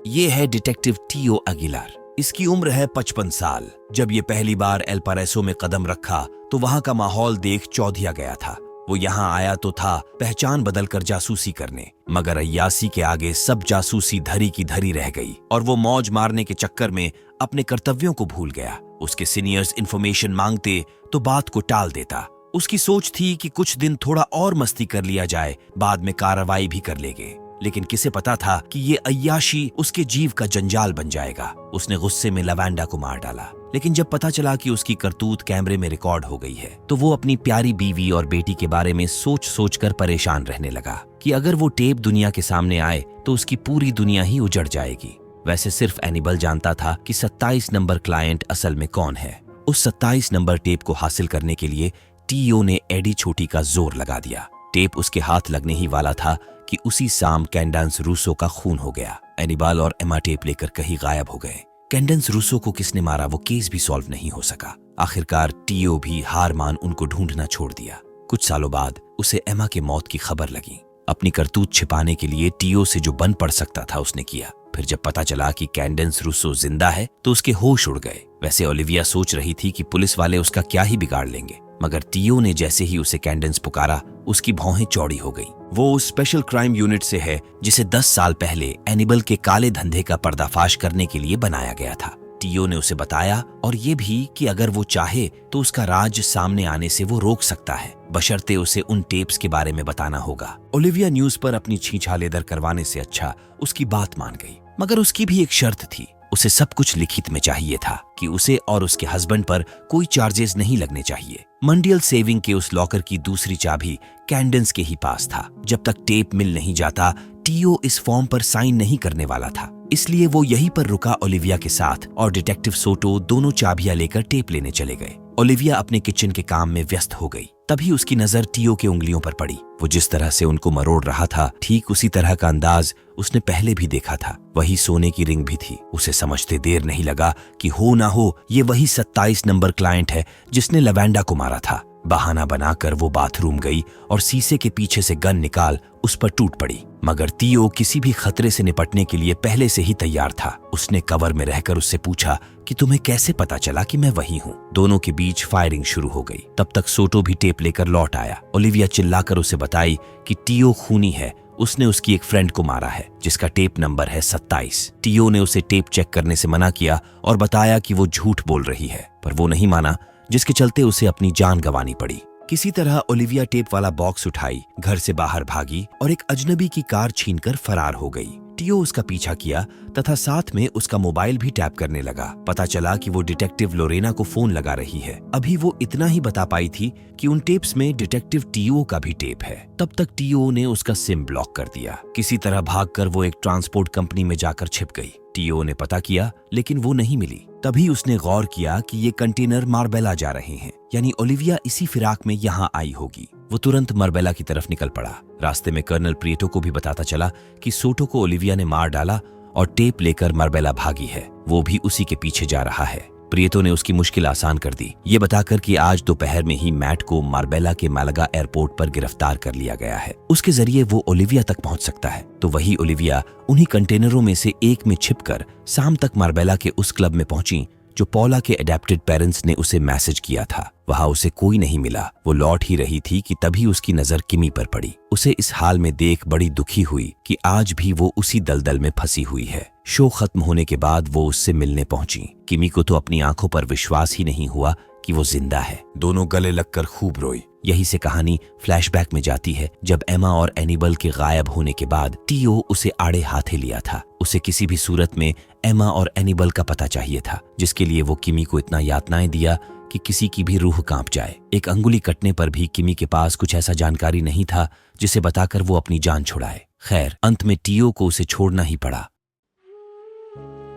ये है detective TO अगिलार। इसकी उम्र है 55 साल। जब ये पहली बार एल पारेसो में कदम रखा तो वहां का माहौल देख चौंधिया गया था। वो यहाँ आया तो था पहचान बदलकर जासूसी करने, मगर अय्यासी के आगे सब जासूसी धरी की धरी रह गई और वो मौज मारने के चक्कर में अपने कर्तव्यों को भूल गया। उसके सीनियर्स इन्फॉर्मेशन मांगते तो बात को टाल देता। उसकी सोच थी कि कुछ दिन थोड़ा और मस्ती कर लिया जाए, बाद में कार्रवाई भी कर लेंगे। लेकिन किसे पता था कि ये अय्याशी उसके जीव का जंजाल बन जाएगा। उसने गुस्से में लवेंडा को मार डाला। लेकिन जब पता चला कि उसकी करतूत कैमरे में रिकॉर्ड हो गई है तो वो अपनी प्यारी बीवी और बेटी के बारे में सोच सोच कर परेशान रहने लगा कि अगर वो टेप दुनिया के सामने आए तो उसकी पूरी दुनिया ही उजड़ जाएगी। वैसे सिर्फ एनिबल जानता था कि 27 नंबर क्लाइंट असल में कौन है। उस 27 नंबर टेप को हासिल करने के लिए टीओ ने एडी छोटी का जोर लगा दिया। टेप उसके हाथ लगने ही वाला था कि उसी शाम कैंडेंस रूसो का खून हो गया। एनिबल और एमा टेप लेकर कहीं गायब हो गए। कैंडेंस रूसो को किसने मारा वो केस भी सॉल्व नहीं हो सका। आखिरकार टीओ भी हार मान उनको ढूंढना छोड़ दिया। कुछ सालों बाद उसे एमा के मौत की खबर लगी। अपनी करतूत छिपाने के लिए टीओ से जो बन पड़ सकता था उसने किया। फिर जब पता चला कि कैंडेंस रूसो जिंदा है तो उसके होश उड़ गए। वैसे ओलिविया सोच रही थी कि पुलिस वाले उसका क्या ही बिगाड़ लेंगे, मगर टीओ ने जैसे ही उसे कैंडेंस पुकारा उसकी भौहें चौड़ी हो गई। वो उस स्पेशल क्राइम यूनिट से है जिसे 10 साल पहले एनिबल के काले धंधे का पर्दाफाश करने के लिए बनाया गया था। टीओ ने उसे बताया और ये भी कि अगर वो चाहे तो उसका राज सामने आने से वो रोक सकता है, बशर्ते उसे उन टेप्स के बारे में बताना होगा। ओलिविया न्यूज पर अपनी छींछालेदर करवाने से अच्छा उसकी बात मान गई, मगर उसकी भी एक शर्त थी। उसे सब कुछ लिखित में चाहिए था कि उसे और उसके हस्बैंड पर कोई चार्जेस नहीं लगने चाहिए। मंडियल सेविंग के उस लॉकर की दूसरी चाबी कैंडेंस के ही पास था। जब तक टेप मिल नहीं जाता टीओ इस फॉर्म पर साइन नहीं करने वाला था, इसलिए वो यहीं पर रुका ओलिविया के साथ और डिटेक्टिव सोटो दोनों चाबियां लेकर टेप लेने चले गए। ओलिविया अपने किचन के काम में व्यस्त हो गई। तभी उसकी नजर टीओ के उंगलियों पर पड़ी। वो जिस तरह से उनको मरोड़ रहा था ठीक उसी तरह का अंदाज उसने पहले भी देखा था। वही सोने की रिंग भी थी। उसे समझते देर नहीं लगा कि हो ना हो ये वही 27 नंबर क्लाइंट है जिसने लवेंडा को मारा था। बहाना बनाकर वो बाथरूम गई और शीशे के पीछे से गन निकाल उस पर टूट पड़ी, मगर टीओ किसी भी खतरे से निपटने के लिए पहले से ही तैयार था। उसने कवर में रहकर उससे पूछा कि तुम्हें कैसे पता चला कि मैं वही हूँ। दोनों के बीच फायरिंग शुरू हो गई। तब तक सोटो भी टेप लेकर लौट आया। ओलिविया चिल्लाकर उसे बताई कि टीओ खूनी है, उसने उसकी एक फ्रेंड को मारा है जिसका टेप नंबर है 27। टीओ ने उसे टेप चेक करने से मना किया और बताया कि वो झूठ बोल रही है, पर वो नहीं माना, जिसके चलते उसे अपनी जान गंवानी पड़ी। किसी तरह ओलिविया टेप वाला बॉक्स उठाई, घर से बाहर भागी और एक अजनबी की कार छीनकर फरार हो गई। टीओ उसका पीछा किया तथा साथ में उसका मोबाइल भी टैप करने लगा। पता चला कि वो डिटेक्टिव लोरेना को फोन लगा रही है। अभी वो इतना ही बता पाई थी कि उन टेप्स में डिटेक्टिव टीओ का भी टेप है। तब तक टीओ ने उसका सिम ब्लॉक कर दिया। किसी तरह भागकर वो एक ट्रांसपोर्ट कंपनी में जाकर छिप गई। टीओ ने पता किया लेकिन वो नहीं मिली। तभी उसने गौर किया कि ये कंटेनर मार्बेला जा रहे हैं, यानी ओलिविया इसी फिराक में यहाँ आई होगी। वो तुरंत मार्बेला की तरफ निकल पड़ा। रास्ते में कर्नल प्रिएटो को भी बताता चला कि सोटो को ओलिविया ने मार डाला और टेप लेकर मार्बेला भागी है। वो भी उसी के पीछे जा रहा है। प्रिएटो ने उसकी मुश्किल आसान कर दी, ये बताकर कि आज दोपहर में ही मैट को मार्बेला के मालागा एयरपोर्ट पर गिरफ्तार कर लिया गया है। उसके जरिए वो ओलिविया तक पहुंच सकता है। तो वही ओलिविया उन्हीं कंटेनरों में से एक में छिपकर शाम तक मार्बेला के उस क्लब में पहुंची जो पॉला के एडेप्टेड पेरेंट्स ने उसे मैसेज किया था। वहां उसे कोई नहीं मिला। वो लौट ही रही थी कि तभी उसकी नजर किमी पर पड़ी। उसे इस हाल में देख बड़ी दुखी हुई कि आज भी वो उसी दलदल में फंसी हुई है। शो खत्म होने के बाद वो उससे मिलने पहुंची। किमी को तो अपनी आंखों पर विश्वास ही नहीं हुआ कि वो जिंदा है। दोनों गले लगकर खूब रोई। यही से कहानी फ्लैशबैक में जाती है जब एमा और एनिबल के गायब होने के बाद टीओ उसे आड़े हाथे लिया था। उसे किसी भी सूरत में एमा और एनिबल का पता चाहिए था, जिसके लिए वो किमी को इतना यातनाएं दिया कि किसी की भी रूह कांप जाए। एक अंगुली कटने पर भी किमी के पास कुछ ऐसा जानकारी नहीं था जिसे बताकर वो अपनी जान छुड़ाए। खैर, अंत में टीओ को उसे छोड़ना ही पड़ा।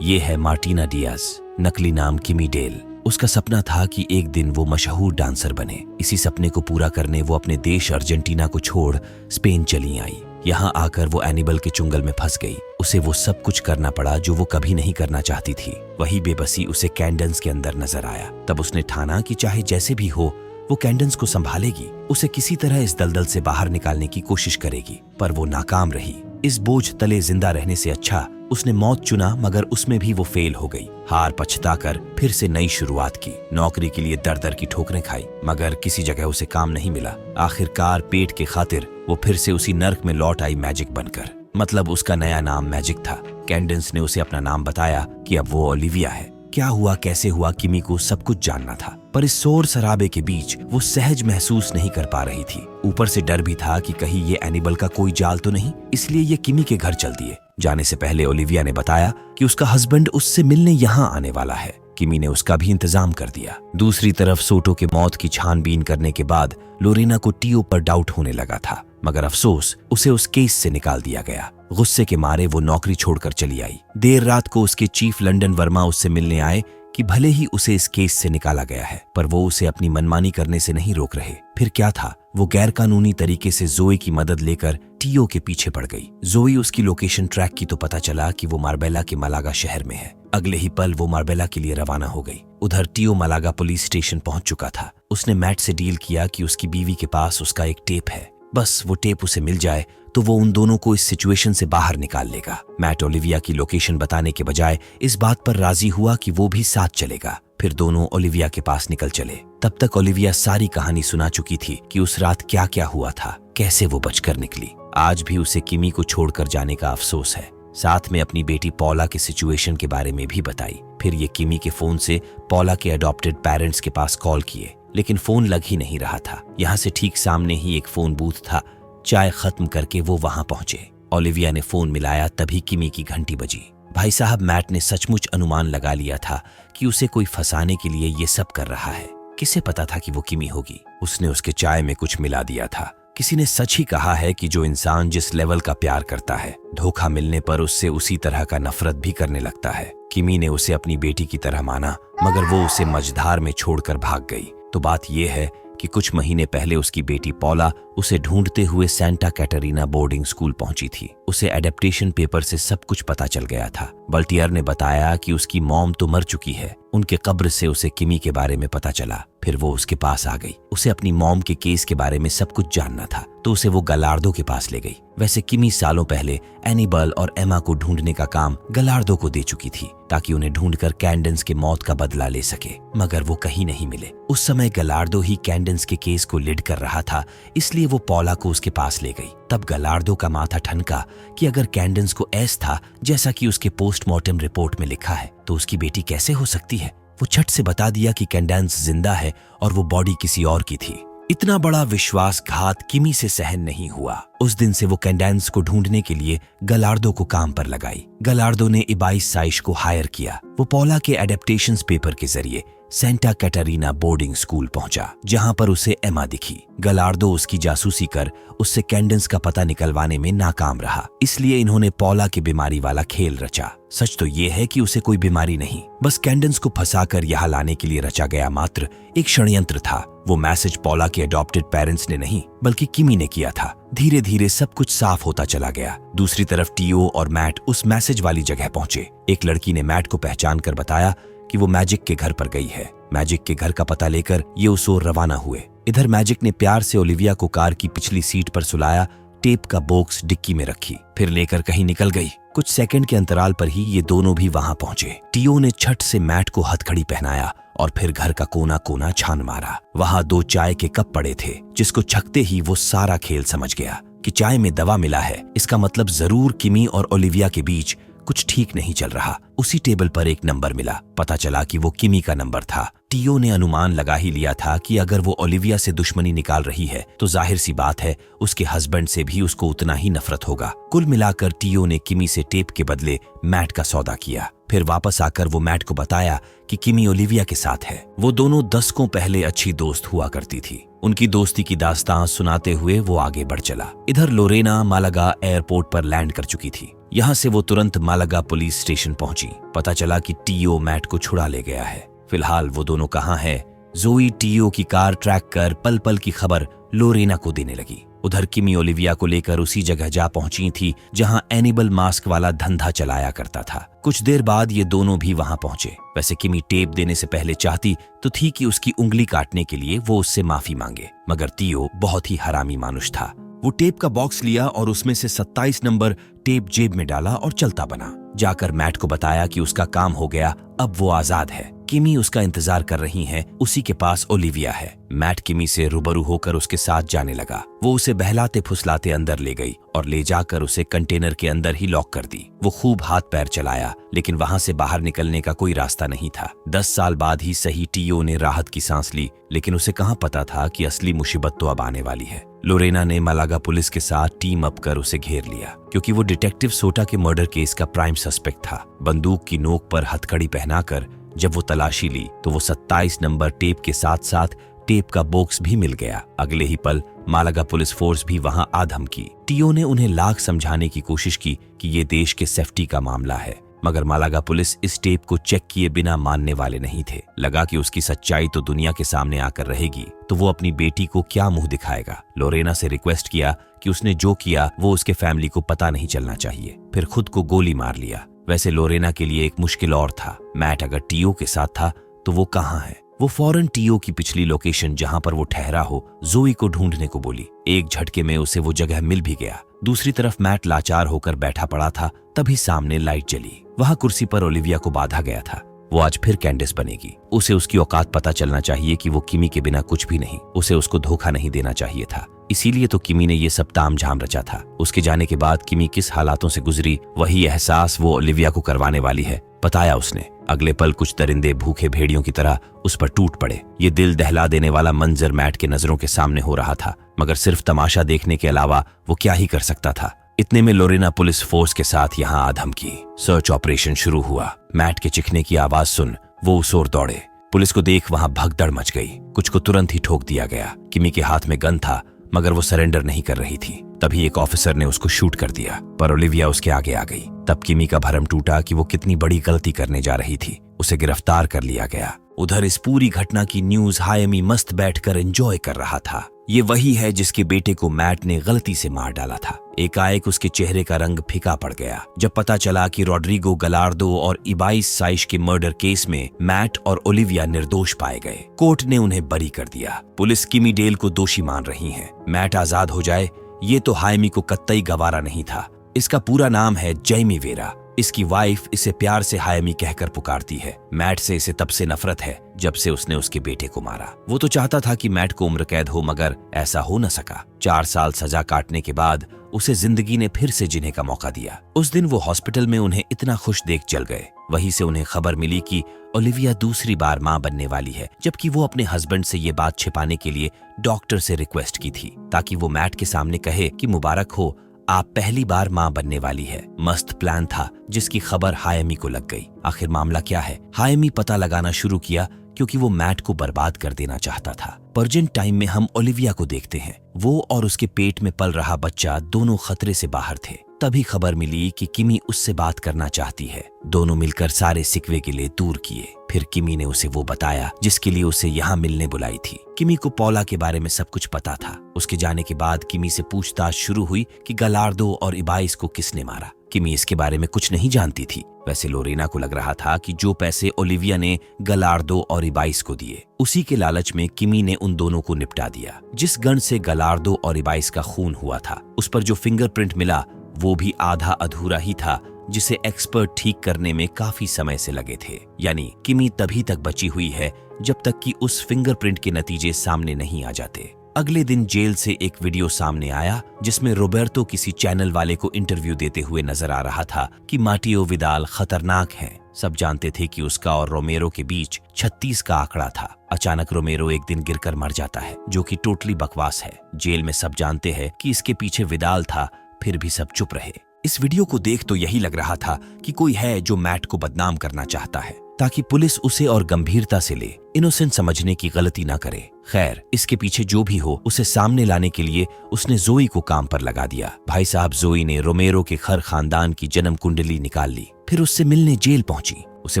ये है मार्टिना डियाज, नकली नाम किमी डेल। उसका सपना था कि एक दिन वो मशहूर डांसर बने। इसी सपने को पूरा करने वो अपने देश अर्जेंटीना को छोड़ स्पेन चली आई। यहाँ आकर वो एनिबल के चुंगल में फंस गई। उसे वो सब कुछ करना पड़ा जो वो कभी नहीं करना चाहती थी। वही बेबसी उसे कैंडेंस के अंदर नजर आया। तब उसने ठाना कि चाहे जैसे भी हो वो कैंडेंस को संभालेगी, उसे किसी तरह इस दलदल से बाहर निकालने की कोशिश करेगी। पर वो नाकाम रही। इस बोझ तले जिंदा रहने से अच्छा उसने मौत चुना, मगर उसमें भी वो फेल हो गई। हार पछताकर फिर से नई शुरुआत की। नौकरी के लिए दर दर की ठोकरें खाई, मगर किसी जगह उसे काम नहीं मिला। आखिरकार पेट के खातिर वो फिर से उसी नर्क में लौट आई मैजिक बनकर। मतलब उसका नया नाम मैजिक था। कैंडेंस ने उसे अपना नाम बताया कि अब वो ओलिविया है। क्या हुआ, कैसे हुआ, किमी को सब कुछ जानना था, पर इस शोर शराबे के बीच वो सहज महसूस नहीं कर पा रही थी। ऊपर से डर भी था कि कहीं ये एनिबल का कोई जाल तो नहीं, इसलिए ये किमी के घर चल दिए। जाने से पहले ओलिविया ने बताया कि उसका हस्बैंड उससे मिलने यहाँ आने वाला है। किमी ने उसका भी इंतजाम कर दिया। दूसरी तरफ सोटो के मौत की छानबीन करने के बाद लोरेना को टीओ पर डाउट होने लगा था, मगर अफसोस उसे उस केस से निकाल दिया गया। गुस्से के मारे वो नौकरी छोड़कर चली आई। देर रात को उसके चीफ लंदन वर्मा उससे मिलने आए कि भले ही उसे इस केस से निकाला गया है, पर वो उसे अपनी मनमानी करने से नहीं रोक रहे। फिर क्या था, वो गैरकानूनी तरीके से जोई की मदद लेकर टीओ के पीछे पड़ गई। जोई उसकी लोकेशन ट्रैक की तो पता चला कि वो मार्बेला के मलागा शहर में है। अगले ही पल वो मार्बेला के लिए रवाना हो गई। उधर टीओ मलागा पुलिस स्टेशन पहुंच चुका था। उसने मैट से डील किया कि उसकी बीवी के पास उसका एक टेप है, बस वो टेप उसे मिल जाए तो वो उन दोनों को इस सिचुएशन से बाहर निकाल लेगा। मैट ओलिविया की लोकेशन बताने के बजाय इस बात पर राजी हुआ कि वो भी साथ चलेगा। फिर दोनों ओलिविया के पास निकल चले। तब तक ओलिविया सारी कहानी सुना चुकी थी कि उस रात क्या क्या हुआ था, कैसे वो बचकर निकली। आज भी उसे किमी को छोड़कर जाने का अफसोस है। साथ में अपनी बेटी पॉला के सिचुएशन के बारे में भी बताई। फिर ये किमी के फोन से पॉला के अडॉप्टेड पेरेंट्स के पास कॉल किए, लेकिन फोन लग ही नहीं रहा था। यहाँ से ठीक सामने ही एक फोन बूथ था। चाय खत्म करके वो वहां पहुंचे। ओलिविया ने फोन मिलाया, तभी किमी की घंटी बजी। भाई साहब, मैट ने सचमुच अनुमान लगा लिया था कि उसे कोई फंसाने के लिए ये सब कर रहा है। किसे पता था कि वो किमी होगी। उसने उसके चाय में कुछ मिला दिया था। किसी ने सच ही कहा है कि जो इंसान जिस लेवल का प्यार करता है, धोखा मिलने पर उससे उसी तरह का नफरत भी करने लगता है। किमी ने उसे अपनी बेटी की तरह माना, मगर वो उसे मझधार में छोड़कर भाग गई। तो बात यह है कि कुछ महीने पहले उसकी बेटी पॉला उसे ढूंढते हुए सेंटा कैटरीना बोर्डिंग स्कूल पहुंची थी। उसे एडेप्टेशन पेपर से सब कुछ पता चल गया था। बल्टियर ने बताया कि उसकी मॉम तो मर चुकी है। उनके कब्र से उसे किमी के बारे में पता चला। फिर वो उसके पास आ गई। उसे अपनी मॉम के केस के बारे में सब कुछ जानना था, तो उसे वो गलार्डो के पास ले गई। वैसे किमी सालों पहले एनिबल और एमा को ढूंढने का काम गलार्डो को दे चुकी थी, ताकि उन्हें ढूंढकर कैंडेंस के मौत का बदला ले सके, मगर वो कहीं नहीं मिले। उस समय गलार्डो ही कैंडेंस के केस को लीड कर रहा था, इसलिए वो पॉला को उसके पास ले गई। तब गलार्डो का माथा ठनका कि अगर कैंडेंस को ऐस था जैसा कि उसके पोस्टमार्टम रिपोर्ट में लिखा है, तो उसकी बेटी कैसे हो सकती है। वो झट से बता दिया कि कैंडेंस जिंदा है और वो बॉडी किसी और की थी। इतना बड़ा विश्वासघात किमी से सहन नहीं हुआ। उस दिन से वो कैंडेंस को ढूंढने के लिए गलार्डो को काम पर लगाई। गलार्डो ने इबाइस साइश को हायर किया। वो पॉला के एडेप्टेशंस पेपर के जरिए सेंटा कैटरीना बोर्डिंग स्कूल पहुंचा, जहां पर उसे एमा दिखी। गलार्डो उसकी जासूसी कर उससे कैंडेंस का पता निकलवाने में नाकाम रहा, इसलिए इन्होंने पॉला की बीमारी वाला खेल रचा। सच तो ये है कि उसे कोई बीमारी नहीं, बस कैंडेंस को फंसाकर यहाँ लाने के लिए रचा गया मात्र एक षड्यंत्र था। वो मैसेज पॉला के अडॉप्टेड पेरेंट्स ने नहीं, बल्कि किमी ने किया था। धीरे धीरे सब कुछ साफ होता चला गया। दूसरी तरफ टीओ और मैट उस मैसेज वाली जगह पहुंचे। एक लड़की ने मैट को पहचान कर बताया कि वो मैजिक के घर पर गई है। मैजिक के घर का पता लेकर ये उस ओर रवाना हुए। इधर मैजिक ने प्यार से ओलिविया को कार की पिछली सीट पर सुलाया, टेप का बॉक्स डिक्की में रखी, फिर लेकर कहीं निकल गई। कुछ सेकंड के अंतराल पर ही ये दोनों भी वहां पहुंचे। टीओ ने छट से मैट को हथकड़ी पहनाया और फिर घर का कोना कोना छान मारा। वहां 2 चाय के कप पड़े थे, जिसको छकते ही वो सारा खेल समझ गया कि चाय में दवा मिला है। इसका मतलब जरूर किमी और ओलिविया के बीच कुछ ठीक नहीं चल रहा। उसी टेबल पर एक नंबर मिला। पता चला कि वो किमी का नंबर था। टीओ ने अनुमान लगा ही लिया था कि अगर वो ओलिविया से दुश्मनी निकाल रही है, तो जाहिर सी बात है उसके हस्बैंड से भी उसको उतना ही नफरत होगा। कुल मिलाकर टीओ ने किमी से टेप के बदले मैट का सौदा किया। फिर वापस आकर वो मैट को बताया कि किमी ओलिविया के साथ है। वो दोनों दशकों पहले अच्छी दोस्त हुआ करती थी। उनकी दोस्ती की दास्तां सुनाते हुए वो आगे बढ़ चला। इधर लोरेना मालागा एयरपोर्ट पर लैंड कर चुकी थी। यहाँ से वो तुरंत मालागा पुलिस स्टेशन पहुंची। पता चला कि टीओ मैट को छुड़ा ले गया है। फिलहाल वो दोनों कहाँ है, जोई टीओ की कार ट्रैक कर पल पल की खबर लोरेना को देने लगी। उधर किमी ओलिविया को लेकर उसी जगह जा पहुंची थी जहां एनिबल मास्क वाला धंधा चलाया करता था। कुछ देर बाद ये दोनों भी वहां पहुंचे। वैसे किमी टेप देने से पहले चाहती तो थी कि उसकी उंगली काटने के लिए वो उससे माफी मांगे, मगर टीओ बहुत ही हरामी मानुष था। वो टेप का बॉक्स लिया और उसमें से 27 नंबर टेप जेब में डाला और चलता बना। जाकर मैट को बताया कि उसका काम हो गया, अब वो आजाद है। किमी उसका इंतजार कर रही हैं, उसी के पास ओलिविया है। मैट किमी से रूबरू होकर उसके साथ जाने लगा। वो उसे बहलाते फुसलाते अंदर ले गई और ले जाकर उसे कंटेनर के अंदर ही लॉक कर दी। वो खूब हाथ पैर चलाया, लेकिन वहां से बाहर निकलने का कोई रास्ता नहीं था। 10 साल बाद ही सही टीओ ने राहत की सांस ली, लेकिन उसे कहां पता था कि असली मुसीबत तो अब आने वाली है। लोरेना ने मालागा पुलिस के साथ टीम अप कर उसे घेर लिया, क्योंकि वो डिटेक्टिव सोटा के मर्डर केस का प्राइम सस्पेक्ट था। बंदूक की नोक पर हथकड़ी पहनाकर जब वो तलाशी ली तो वो 27 नंबर टेप के साथ साथ टेप का बॉक्स भी मिल गया। अगले ही पल मालागा पुलिस फोर्स भी वहां आ धमकी। टीओ ने उन्हें लाख समझाने की कोशिश की कि ये देश के सेफ्टी का मामला है, मगर मालागा पुलिस इस टेप को चेक किए बिना मानने वाले नहीं थे। लगा कि उसकी सच्चाई तो दुनिया के सामने आकर रहेगी, तो वो अपनी बेटी को क्या मुंह दिखाएगा। लोरेना से रिक्वेस्ट किया कि उसने जो किया वो उसके फैमिली को पता नहीं चलना चाहिए, फिर खुद को गोली मार लिया। वैसे लोरेना के लिए एक मुश्किल और था। मैट अगर टीओ के साथ था तो वो कहाँ है? वो फौरन टीओ की पिछली लोकेशन जहां पर वो ठहरा हो जोई को ढूंढने को बोली। एक झटके में उसे वो जगह मिल भी गया। दूसरी तरफ मैट लाचार होकर बैठा पड़ा था, तभी सामने लाइट जली। वहां कुर्सी पर ओलिविया को बांधा गया था। वो आज फिर कैंडिस बनेगी। उसे उसकी औकात पता चलना चाहिए कि वो किमी के बिना कुछ भी नहीं। उसे उसको धोखा नहीं देना चाहिए था। इसीलिए तो किमी ने ये सब तामझाम रचा था। उसके जाने के बाद किमी किस हालातों से गुजरी, वही एहसास वो ओलिविया को करवाने वाली है, बताया उसने। अगले पल कुछ दरिंदे भूखे भेड़ियों की तरह उस पर टूट पड़े। ये दिल दहला देने वाला मंजर मैट के नजरों के सामने हो रहा था, मगर सिर्फ तमाशा देखने के अलावा वो क्या ही कर सकता था। इतने में लोरेना पुलिस फोर्स के साथ यहाँ आ धमकी। सर्च ऑपरेशन शुरू हुआ। मैट के चिखने की आवाज सुन वो उस ओर दौड़े। पुलिस को देख वहां भगदड़ मच गई। कुछ को तुरंत ही ठोक दिया गया। किमी के हाथ में गन था, मगर वो सरेंडर नहीं कर रही थी। तभी एक ऑफिसर ने उसको शूट कर दिया, पर ओलिविया उसके आगे आ गई। तब किमी का भरम टूटा कि वो कितनी बड़ी गलती करने जा रही थी। उसे गिरफ्तार कर लिया गया। उधर इस पूरी घटना की न्यूज हायमी मस्त बैठकर एंजॉय कर रहा था। ये वही है जिसके बेटे को मैट ने गलती से मार डाला था। एकाएक उसके चेहरे का रंग फीका पड़ गया जब पता चला कि रॉड्रिगो गलार्डो और इबाइस साइश के मर्डर केस में मैट और ओलिविया निर्दोष पाए गए। कोर्ट ने उन्हें बरी कर दिया। पुलिस किमी डेल को दोषी मान रही है। मैट आजाद हो जाए ये तो हायमी को कतई गवारा नहीं था। इसका पूरा नाम है जैमी वेरा। इसकी वाइफ इसे प्यार से हायमी कहकर पुकारती है। मैट से इसे तब से नफरत है जब से उसने उसके बेटे को मारा। वो तो चाहता था कि मैट को उम्र कैद हो, मगर ऐसा हो न सका। 4 साल सजा काटने के बाद उसे जिंदगी ने फिर से जीने का मौका दिया। उस दिन वो हॉस्पिटल में उन्हें इतना खुश देख चल गए। वहीं से उन्हें खबर मिली कि ओलिविया दूसरी बार मां बनने वाली है, जबकि वो अपने हस्बैंड से ये बात छिपाने के लिए डॉक्टर से रिक्वेस्ट की थी, ताकि वो मैट के सामने कहे कि मुबारक हो, आप पहली बार मां बनने वाली है। मस्त प्लान था जिसकी खबर हायमी को लग गई। आखिर मामला क्या है? हायमी पता लगाना शुरू किया, क्योंकि वो मैट को बर्बाद कर देना चाहता था। प्रेजेंट टाइम में हम ओलिविया को देखते हैं। वो और उसके पेट में पल रहा बच्चा दोनों खतरे से बाहर थे। तभी खबर मिली कि किमी उससे बात करना चाहती है। दोनों मिलकर सारे सिकवे के लिए दूर किए। फिर किमी ने उसे वो बताया जिसके लिए उसे यहाँ मिलने बुलाई थी। किमी को पौला के बारे में सब कुछ पता था। उसके जाने के बाद किमी से पूछताछ शुरू हुई कि गलार्डो और इबाइस को किसने मारा। किमी इसके बारे में कुछ नहीं जानती थी। वैसे लोरेना को लग रहा था कि जो पैसे ओलिविया ने गलार्डो और इबाइस को दिए, उसी के लालच में किमी ने उन दोनों को निपटा दिया। जिस गन से गलार्डो और इबाइस का खून हुआ था, उस पर जो फिंगरप्रिंट मिला वो भी आधा अधूरा ही था, जिसे एक्सपर्ट ठीक करने में काफी समय से लगे थे। यानी किमी तभी तक बची हुई है जब तक कि उस फिंगरप्रिंट के नतीजे सामने नहीं आ जाते। अगले दिन जेल से एक वीडियो सामने आया जिसमें रोबर्टो किसी चैनल वाले को इंटरव्यू देते हुए नजर आ रहा था कि माटियो विदाल खतरनाक है। सब जानते थे कि उसका और रोमेरो के बीच 36 का आंकड़ा था। अचानक रोमेरो एक दिन गिरकर मर जाता है, जो कि टोटली बकवास है। जेल में सब जानते हैं कि इसके पीछे विदाल था, फिर भी सब चुप रहे। इस वीडियो को देख तो यही लग रहा था कि कोई है जो मैट को बदनाम करना चाहता है, ताकि पुलिस उसे और गंभीरता से ले, इनोसेंट समझने की गलती ना करे। खैर, इसके पीछे जो भी हो, उसे सामने लाने के लिए उसने जोई को काम पर लगा दिया। भाई साहब जोई ने रोमेरो के खर खानदान की जन्म कुंडली निकाल ली, फिर उससे मिलने जेल पहुंची। उसे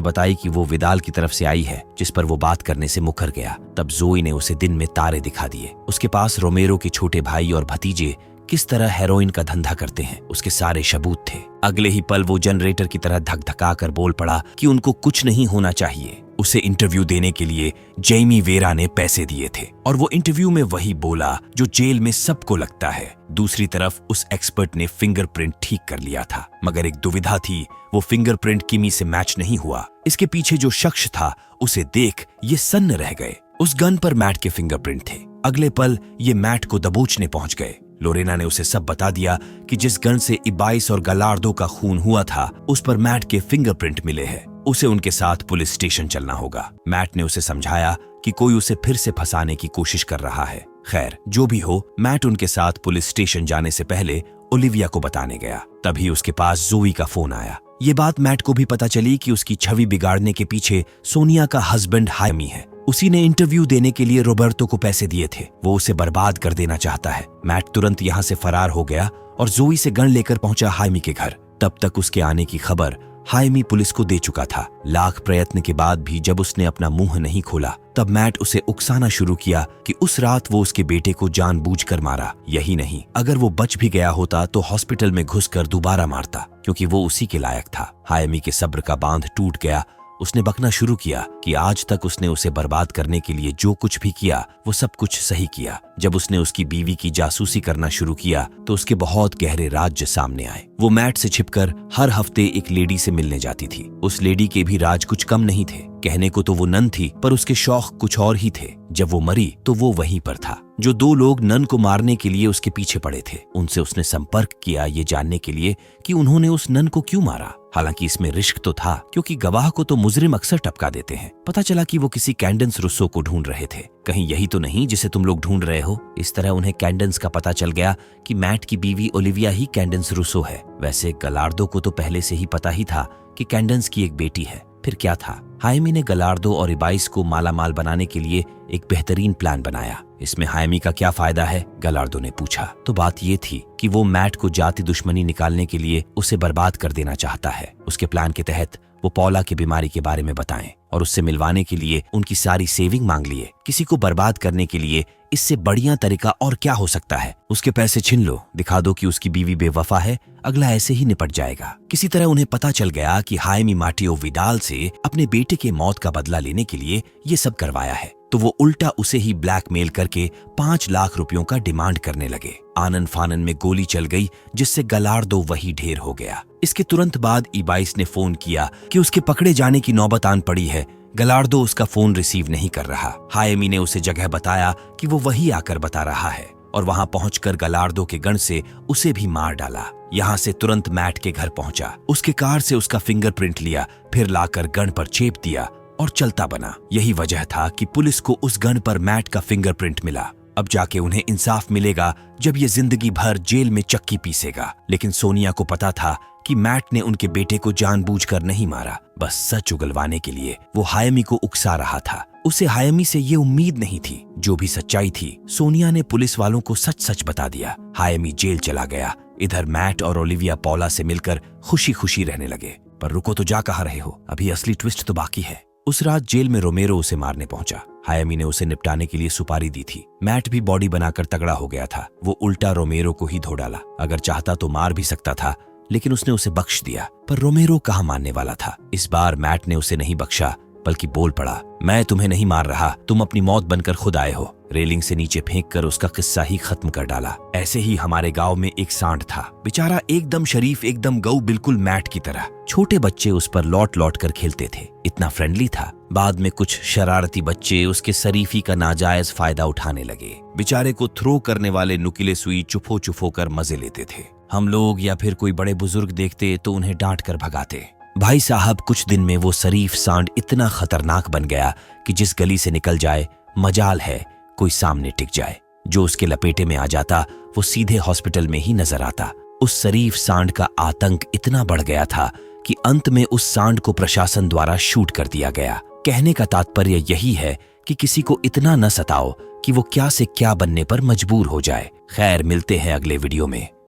बताई कि वो विदाल की तरफ से आई है, जिस पर वो बात करने से मुकर गया। तब जोई ने उसे दिन में तारे दिखा दिए। उसके पास रोमेरो के छोटे भाई और भतीजे किस तरह हेरोइन का धंधा करते हैं, उसके सारे सबूत थे। अगले ही पल वो जनरेटर की तरह धक धका कर बोल पड़ा कि उनको कुछ नहीं होना चाहिए। उसे इंटरव्यू देने के लिए जेमी वेरा ने पैसे दिए थे और वो इंटरव्यू में वही बोला जो जेल में सबको लगता है। दूसरी तरफ उस एक्सपर्ट ने फिंगरप्रिंट ठीक कर लिया था, मगर एक दुविधा थी, वो फिंगरप्रिंट किमी से मैच नहीं हुआ। इसके पीछे जो शख्स था उसे देख ये सन्न रह गए। उस गन पर मैट के फिंगरप्रिंट थे। अगले पल ये मैट को दबोचने पहुंच गए। लोरेना ने उसे सब बता दिया कि जिस गन से इबाइस और गलार्डो का खून हुआ था उस पर मैट के फिंगरप्रिंट मिले हैं। उसे उनके साथ पुलिस स्टेशन चलना होगा। मैट ने उसे समझाया कि कोई उसे फिर से फंसाने की कोशिश कर रहा है। खैर जो भी हो, मैट उनके साथ पुलिस स्टेशन जाने से पहले ओलिविया को बताने गया। तभी उसके पास जोई का फोन आया। ये बात मैट को भी पता चली कि उसकी छवि बिगाड़ने के पीछे सोनिया का हस्बैंड हायमी है। उसी ने इंटरव्यू देने के लिए रोबर्टो को पैसे दिए थे। वो उसे बर्बाद कर देना चाहता है। मैट तुरंत यहाँ से फरार हो गया और जोई से गन लेकर पहुंचा हायमी के घर। तब तक उसके आने की खबर हायमी पुलिस को दे चुका था। लाख प्रयत्न के बाद भी जब उसने अपना मुंह नहीं खोला, तब मैट उसे उकसाना शुरू किया कि उस रात वो उसके बेटे को जानबूझकर मारा। यही नहीं, अगर वो बच भी गया होता तो हॉस्पिटल में घुसकर दोबारा मारता, क्योंकि वो उसी के लायक था। हायमी के सब्र का बांध टूट गया। उसने बकना शुरू किया कि आज तक उसने उसे बर्बाद करने के लिए जो कुछ भी किया वो सब कुछ सही किया। जब उसने उसकी बीवी की जासूसी करना शुरू किया तो उसके बहुत गहरे राज्य सामने आए। वो मैट से छिपकर हर हफ्ते एक लेडी से मिलने जाती थी। उस लेडी के भी राज कुछ कम नहीं थे। कहने को तो वो नन थी, पर उसके शौक कुछ और ही थे। जब वो मरी तो वो वहीं पर था। जो दो लोग नन को मारने के लिए उसके पीछे पड़े थे, उनसे उसने संपर्क किया ये जानने के लिए कि उन्होंने उस नन को क्यों मारा। हालांकि इसमें रिस्क तो था, क्योंकि गवाह को तो मुजरिम अक्सर टपका देते हैं। पता चला कि वो किसी कैंडेंस रुस्सो को ढूंढ रहे थे। कहीं यही तो नहीं जिसे तुम लोग ढूंढ रहे हो। इस तरह उन्हें कैंडेंस का पता चल गया कि मैट की बीवी ओलिविया ही कैंडेंस रुस्सो है। वैसे गलार्डो को तो पहले से ही पता ही था कि कैंडेंस की एक बेटी है। फिर क्या था, हायमी ने गलार्डो और इबाइस को मालामाल बनाने के लिए एक बेहतरीन प्लान बनाया। इसमें हायमी का क्या फायदा है, गलार्डो ने पूछा। तो बात ये थी कि वो मैट को जाति दुश्मनी निकालने के लिए उसे बर्बाद कर देना चाहता है। उसके प्लान के तहत वो पौला की बीमारी के बारे में बताएं और उससे मिलवाने के लिए उनकी सारी सेविंग मांग लिए। किसी को बर्बाद करने के लिए इससे बढ़िया तरीका और क्या हो सकता है। उसके पैसे छीन लो, दिखा दो कि उसकी बीवी बेवफा है, अगला ऐसे ही निपट जाएगा। किसी तरह उन्हें पता चल गया कि हायमी माटियो विडाल से अपने बेटे के मौत का बदला लेने के लिए ये सब करवाया है, तो वो उल्टा उसे ही ब्लैकमेल करके 5 लाख रुपयों का डिमांड करने लगे। आनन फानन में गोली चल गई, जिससे गलार्डो वही ढेर हो गया। इसके तुरंत बाद इबाइस ने फोन किया कि उसके पकड़े जाने की नौबत आन पड़ी है। गलार्डो उसका फोन रिसीव नहीं कर रहा। हायमी ने उसे जगह बताया कि वो वही आकर बता रहा है और वहां पहुंचकर गलार्डो के गन से उसे भी मार डाला। यहाँ से तुरंत मैट के घर पहुंचा, उसके कार से उसका फिंगरप्रिंट लिया, फिर लाकर गन पर चेप दिया और चलता बना। यही वजह था कि पुलिस को उस गन पर मैट का फिंगरप्रिंट मिला। अब जाके उन्हें इंसाफ मिलेगा जब ये जिंदगी भर जेल में चक्की पीसेगा। लेकिन सोनिया को पता था कि मैट ने उनके बेटे को जानबूझकर नहीं मारा, बस सच उगलवाने के लिए वो हायमी को उकसा रहा था। उसे हायमी से ये उम्मीद नहीं थी। जो भी सच्चाई थी, सोनिया ने पुलिस वालों को सच सच बता दिया। हायमी जेल चला गया। इधर मैट और ओलिविया पौला से मिलकर खुशी खुशी रहने लगे। पर रुको तो जा कहाँ रहे हो, अभी असली ट्विस्ट तो बाकी है। उस रात जेल में रोमेरो उसे मारने पहुंचा। हायमी ने उसे निपटाने के लिए सुपारी दी थी। मैट भी बॉडी बनाकर तगड़ा हो गया था। वो उल्टा रोमेरो को ही धो डाला। अगर चाहता तो मार भी सकता था, लेकिन उसने उसे बख्श दिया। पर रोमेरो कहाँ मानने वाला था। इस बार मैट ने उसे नहीं बख्शा, बल्कि बोल पड़ा, मैं तुम्हें नहीं मार रहा, तुम अपनी मौत बनकर खुद आए हो। रेलिंग से नीचे फेंक कर उसका किस्सा ही खत्म कर डाला। ऐसे ही हमारे गांव में एक सांड था, बेचारा एकदम शरीफ, एकदम गऊ, बिल्कुल मैट की तरह। छोटे बच्चे उस पर लौट लौट कर खेलते थे, इतना फ्रेंडली था। बाद में कुछ शरारती बच्चे उसके शरीफी का नाजायज फायदा उठाने लगे। बेचारे को थ्रो करने वाले नुकीले सुई चुपो चुपो कर मजे लेते थे। हम लोग या फिर कोई बड़े बुजुर्ग देखते तो उन्हें डांट कर भगाते। भाई साहब, कुछ दिन में वो शरीफ सांड इतना खतरनाक बन गया कि जिस गली से निकल जाए मजाल है कोई सामने टिक जाए। जो उसके लपेटे में आ जाता वो सीधे हॉस्पिटल में ही नजर आता। उस शरीफ सांड का आतंक इतना बढ़ गया था कि अंत में उस सांड को प्रशासन द्वारा शूट कर दिया गया। कहने का तात्पर्य यही है कि किसी को इतना न सताओ कि वो क्या से क्या बनने पर मजबूर हो जाए। खैर, मिलते हैं अगले वीडियो में।